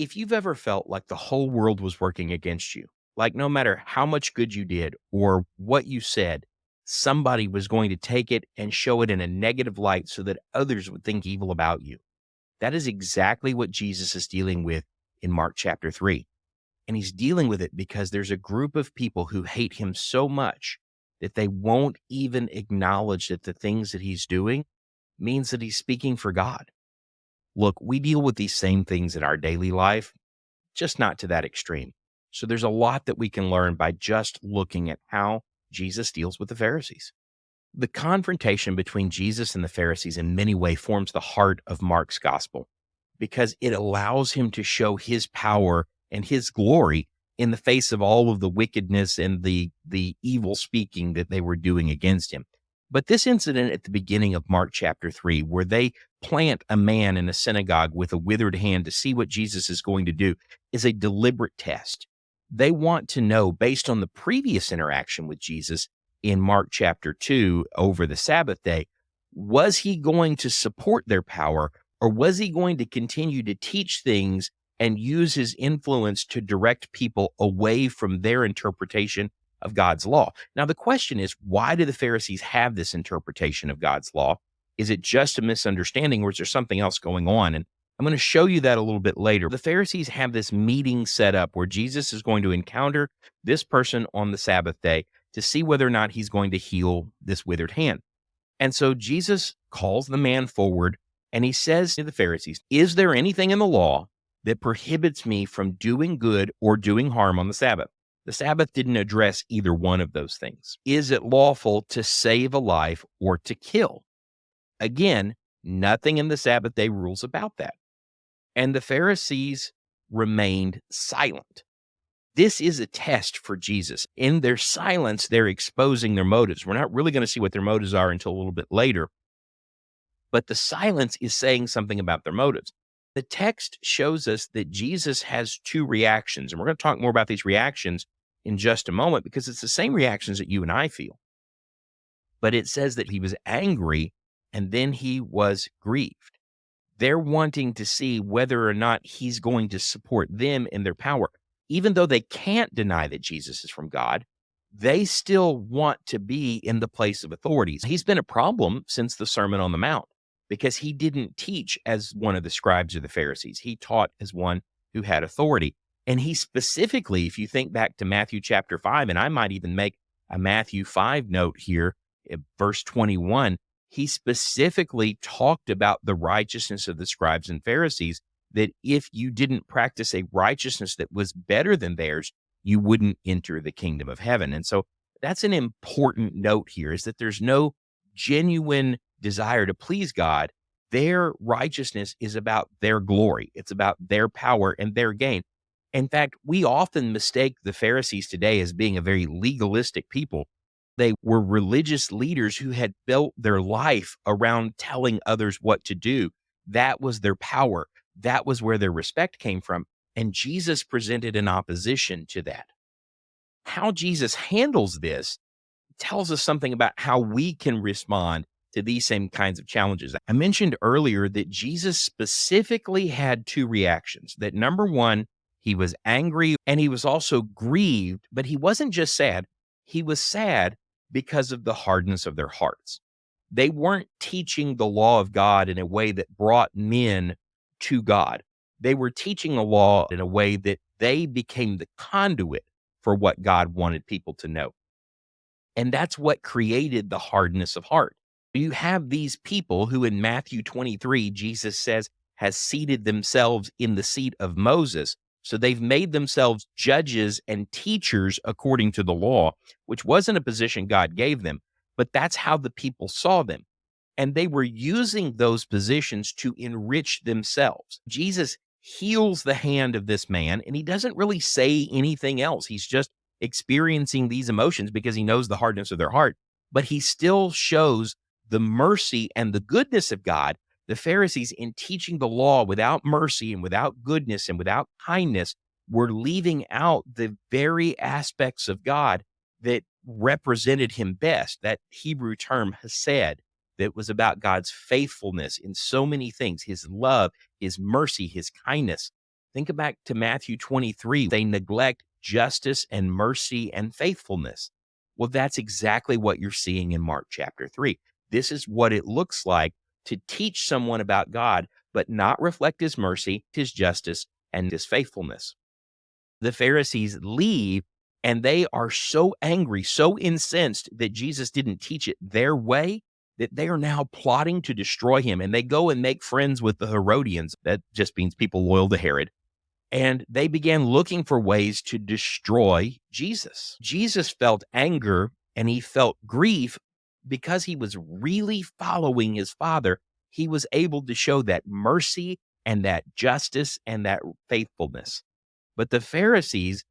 If you've ever felt like the whole world was working against you, like no matter how much good you did or what you said, somebody was going to take it and show it in a negative light so that others would think evil about you. That is exactly what Jesus is dealing with in Mark chapter 3. And he's dealing with it because there's a group of people who hate him so much that they won't even acknowledge that the things that he's doing means that he's speaking for God. Look, we deal with these same things in our daily life, just not to that extreme. So there's a lot that we can learn by just looking at how Jesus deals with the Pharisees. The confrontation between Jesus and the Pharisees in many ways forms the heart of Mark's gospel because it allows him to show his power and his glory in the face of all of the wickedness and the evil speaking that they were doing against him. But this incident at the beginning of Mark chapter 3, where they plant a man in a synagogue with a withered hand to see what Jesus is going to do, is a deliberate test. They want to know, based on the previous interaction with Jesus in Mark chapter 2 over the Sabbath day, was he going to support their power, or was he going to continue to teach things and use his influence to direct people away from their interpretation of God's law? Now, the question is, why do the Pharisees have this interpretation of God's law? Is it just a misunderstanding, or is there something else going on? And I'm going to show you that a little bit later. The Pharisees have this meeting set up where Jesus is going to encounter this person on the Sabbath day to see whether or not he's going to heal this withered hand. And so Jesus calls the man forward and he says to the Pharisees, "Is there anything in the law that prohibits me from doing good or doing harm on the Sabbath?" The Sabbath didn't address either one of those things. Is it lawful to save a life or to kill? Again, nothing in the Sabbath day rules about that. And the Pharisees remained silent. This is a test for Jesus. In their silence, they're exposing their motives. We're not really going to see what their motives are until a little bit later, but the silence is saying something about their motives. The text shows us that Jesus has two reactions, and we're going to talk more about these reactions in just a moment because it's the same reactions that you and I feel. But it says that he was angry and then he was grieved. They're wanting to see whether or not he's going to support them in their power. Even though they can't deny that Jesus is from God, they still want to be in the place of authorities. He's been a problem since the Sermon on the Mount because he didn't teach as one of the scribes or the Pharisees. He taught as one who had authority. And he specifically, if you think back to Matthew chapter 5, and I might even make a Matthew 5 note here, verse 21, he specifically talked about the righteousness of the scribes and Pharisees, that if you didn't practice a righteousness that was better than theirs, you wouldn't enter the kingdom of heaven. And so that's an important note here, is that there's no genuine desire to please God. Their righteousness is about their glory. It's about their power and their gain. In fact, we often mistake the Pharisees today as being a very legalistic people. They were religious leaders who had built their life around telling others what to do. That was their power. That was where their respect came from. And Jesus presented an opposition to that. How Jesus handles this tells us something about how we can respond to these same kinds of challenges. I mentioned earlier that Jesus specifically had two reactions. That number one, he was angry and he was also grieved, but he wasn't just sad. He was sad because of the hardness of their hearts. They weren't teaching the law of God in a way that brought men to God. They were teaching the law in a way that they became the conduit for what God wanted people to know. And that's what created the hardness of heart. You have these people who in Matthew 23, Jesus says, has seated themselves in the seat of Moses. So they've made themselves judges and teachers according to the law, which wasn't a position God gave them, but that's how the people saw them. And they were using those positions to enrich themselves. Jesus heals the hand of this man, and he doesn't really say anything else. He's just experiencing these emotions because he knows the hardness of their heart, but he still shows the mercy and the goodness of God. The Pharisees, in teaching the law without mercy and without goodness and without kindness, were leaving out the very aspects of God that represented him best. That Hebrew term, hesed, that was about God's faithfulness in so many things, his love, his mercy, his kindness. Think back to Matthew 23. They neglect justice and mercy and faithfulness. Well, that's exactly what you're seeing in Mark chapter 3. This is what it looks like to teach someone about God, but not reflect his mercy, his justice, and his faithfulness. The Pharisees leave and they are so angry, so incensed that Jesus didn't teach it their way that they are now plotting to destroy him. And they go and make friends with the Herodians. That just means people loyal to Herod. And they began looking for ways to destroy Jesus. Jesus felt anger and he felt grief because he was really following his Father. He was able to show that mercy and that justice and that faithfulness. But the Pharisees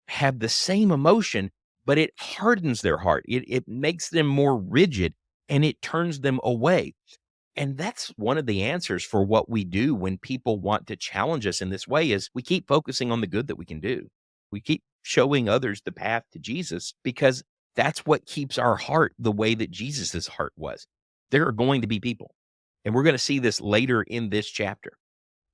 have the same emotion, but it hardens their heart. It makes them more rigid and it turns them away. And that's one of the answers for what we do when people want to challenge us in this way is we keep focusing on the good that we can do. We keep showing others the path to Jesus because that's what keeps our heart the way that Jesus's heart was. There are going to be people, and we're going to see this later in this chapter.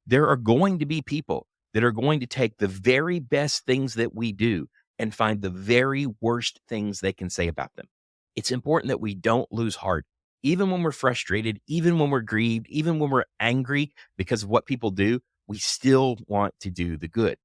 There are going to be people that are going to take the very best things that we do and find the very worst things they can say about them. It's important that we don't lose heart. Even when we're frustrated, even when we're grieved, even when we're angry because of what people do, we still want to do the good.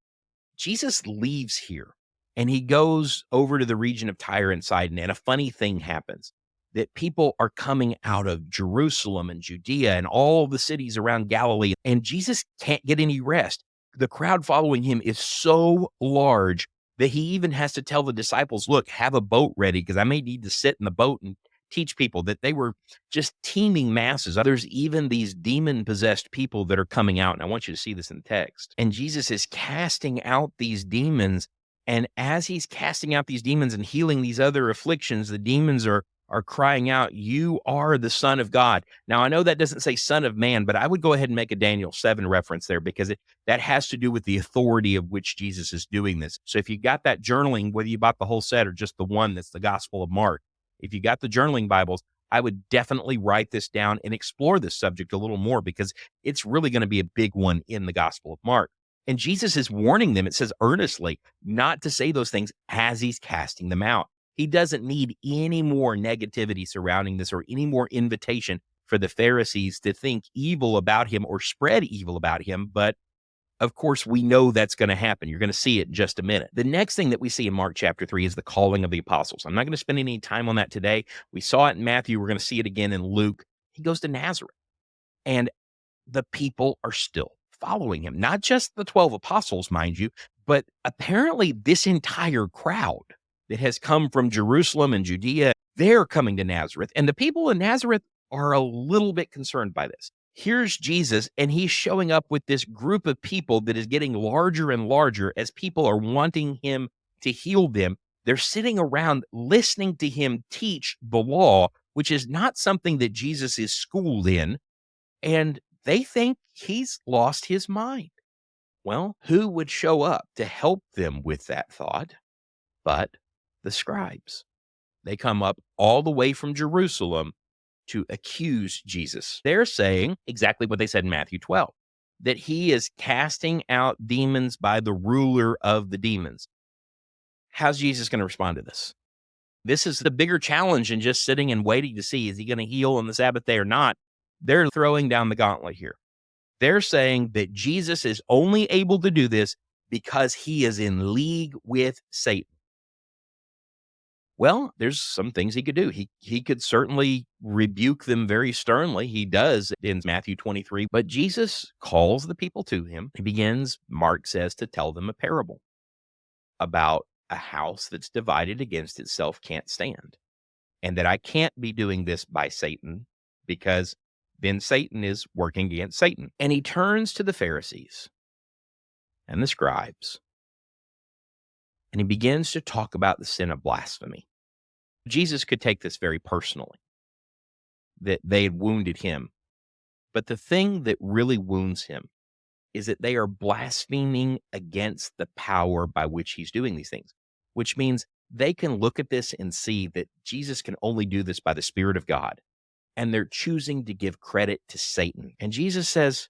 Jesus leaves here and he goes over to the region of Tyre and Sidon, and a funny thing happens that people are coming out of Jerusalem and Judea and all the cities around Galilee, and Jesus can't get any rest. The crowd following him is so large that he even has to tell the disciples, look, have a boat ready because I may need to sit in the boat and teach people. That they were just teeming masses. There's even these demon-possessed people that are coming out, and I want you to see this in the text. And Jesus is casting out these demons, and as he's casting out these demons and healing these other afflictions, the demons are crying out, you are the Son of God. Now, I know that doesn't say Son of Man, but I would go ahead and make a Daniel 7 reference there because that has to do with the authority of which Jesus is doing this. So if you got that journaling, whether you bought the whole set or just the one that's the Gospel of Mark, if you got the journaling Bibles, I would definitely write this down and explore this subject a little more because it's really going to be a big one in the Gospel of Mark. And Jesus is warning them, it says earnestly, not to say those things as he's casting them out. He doesn't need any more negativity surrounding this or any more invitation for the Pharisees to think evil about him or spread evil about him. But of course, we know that's going to happen. You're going to see it in just a minute. The next thing that we see in Mark chapter 3 is the calling of the apostles. I'm not going to spend any time on that today. We saw it in Matthew. We're going to see it again in Luke. He goes to Nazareth, and the people are still following him. Not just the 12 apostles, mind you, but apparently this entire crowd that has come from Jerusalem and Judea, they're coming to Nazareth. And the people in Nazareth are a little bit concerned by this. Here's Jesus, and he's showing up with this group of people that is getting larger and larger as people are wanting him to heal them. They're sitting around listening to him teach the law, which is not something that Jesus is schooled in, and they think he's lost his mind. Well, who would show up to help them with that thought but the scribes? They come up all the way from Jerusalem to accuse Jesus. They're saying exactly what they said in Matthew 12, that he is casting out demons by the ruler of the demons. How's Jesus going to respond to this? This is the bigger challenge than just sitting and waiting to see, is he going to heal on the Sabbath day or not? They're throwing down the gauntlet here. They're saying that Jesus is only able to do this because he is in league with Satan. Well, there's some things he could do. He could certainly rebuke them very sternly. He does in Matthew 23, but Jesus calls the people to him. He begins, Mark says, to tell them a parable about a house that's divided against itself can't stand, and that I can't be doing this by Satan because then Satan is working against Satan. And he turns to the Pharisees and the scribes, and he begins to talk about the sin of blasphemy. Jesus could take this very personally, that they had wounded him. But the thing that really wounds him is that they are blaspheming against the power by which he's doing these things, which means they can look at this and see that Jesus can only do this by the Spirit of God. And they're choosing to give credit to Satan. And Jesus says,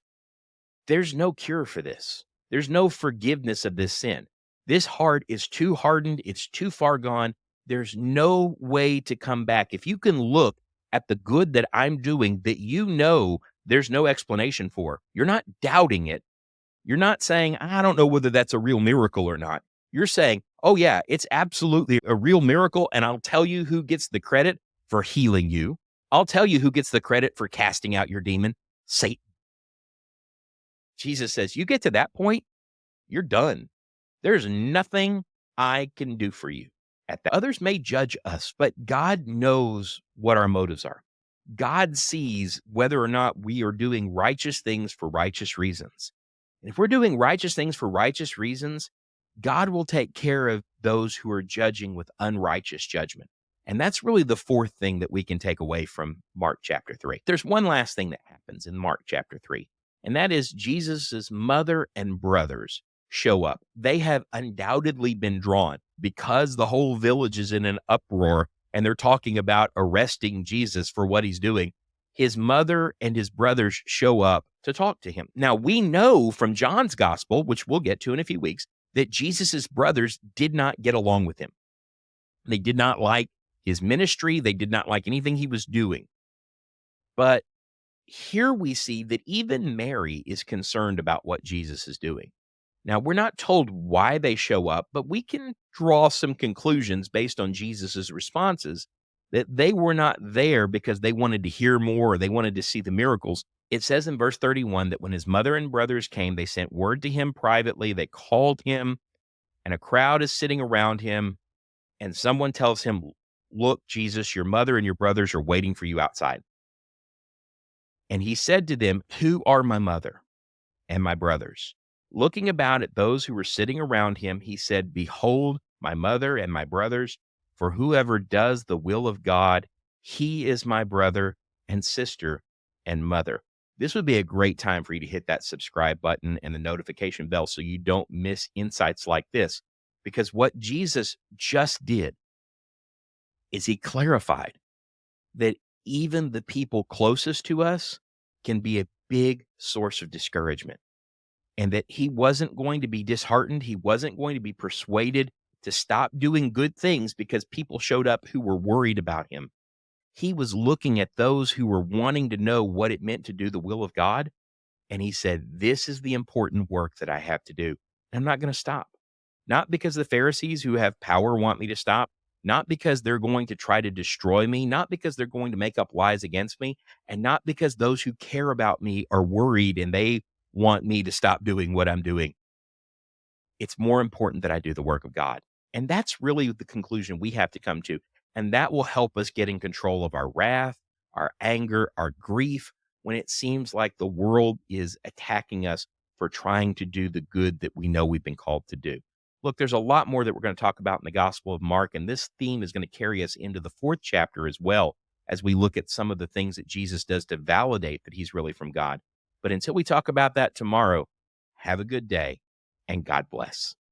there's no cure for this. There's no forgiveness of this sin. This heart is too hardened. It's too far gone. There's no way to come back. If you can look at the good that I'm doing that you know there's no explanation for, you're not doubting it. You're not saying, I don't know whether that's a real miracle or not. You're saying, oh, yeah, it's absolutely a real miracle. And I'll tell you who gets the credit for healing you. I'll tell you who gets the credit for casting out your demon, Satan. Jesus says, you get to that point, you're done. There's nothing I can do for you. Others may judge us, but God knows what our motives are. God sees whether or not we are doing righteous things for righteous reasons. And if we're doing righteous things for righteous reasons, God will take care of those who are judging with unrighteous judgment. And that's really the fourth thing that we can take away from Mark chapter 3. There's one last thing that happens in Mark chapter 3, and that is Jesus's mother and brothers show up. They have undoubtedly been drawn because the whole village is in an uproar and they're talking about arresting Jesus for what he's doing. His mother and his brothers show up to talk to him. Now, we know from John's gospel, which we'll get to in a few weeks, that Jesus's brothers did not get along with him. They did not like his ministry. They did not like anything he was doing. But here we see that even Mary is concerned about what Jesus is doing. Now, we're not told why they show up, but we can draw some conclusions based on Jesus's responses that they were not there because they wanted to hear more or they wanted to see the miracles. It says in verse 31 that when his mother and brothers came, they sent word to him privately. They called him, and a crowd is sitting around him, and someone tells him, look, Jesus, your mother and your brothers are waiting for you outside. And he said to them, who are my mother and my brothers? Looking about at those who were sitting around him, he said, behold, my mother and my brothers, for whoever does the will of God, he is my brother and sister and mother. This would be a great time for you to hit that subscribe button and the notification bell so you don't miss insights like this. Because what Jesus just did is he clarified that even the people closest to us can be a big source of discouragement, and that he wasn't going to be disheartened. He wasn't going to be persuaded to stop doing good things because people showed up who were worried about him. He was looking at those who were wanting to know what it meant to do the will of God. And he said, this is the important work that I have to do. I'm not going to stop. Not because the Pharisees who have power want me to stop, not because they're going to try to destroy me, not because they're going to make up lies against me, and not because those who care about me are worried and they want me to stop doing what I'm doing. It's more important that I do the work of God. And that's really the conclusion we have to come to. And that will help us get in control of our wrath, our anger, our grief, when it seems like the world is attacking us for trying to do the good that we know we've been called to do. Look, there's a lot more that we're going to talk about in the Gospel of Mark, and this theme is going to carry us into the fourth chapter as well, as we look at some of the things that Jesus does to validate that he's really from God. But until we talk about that tomorrow, have a good day and God bless.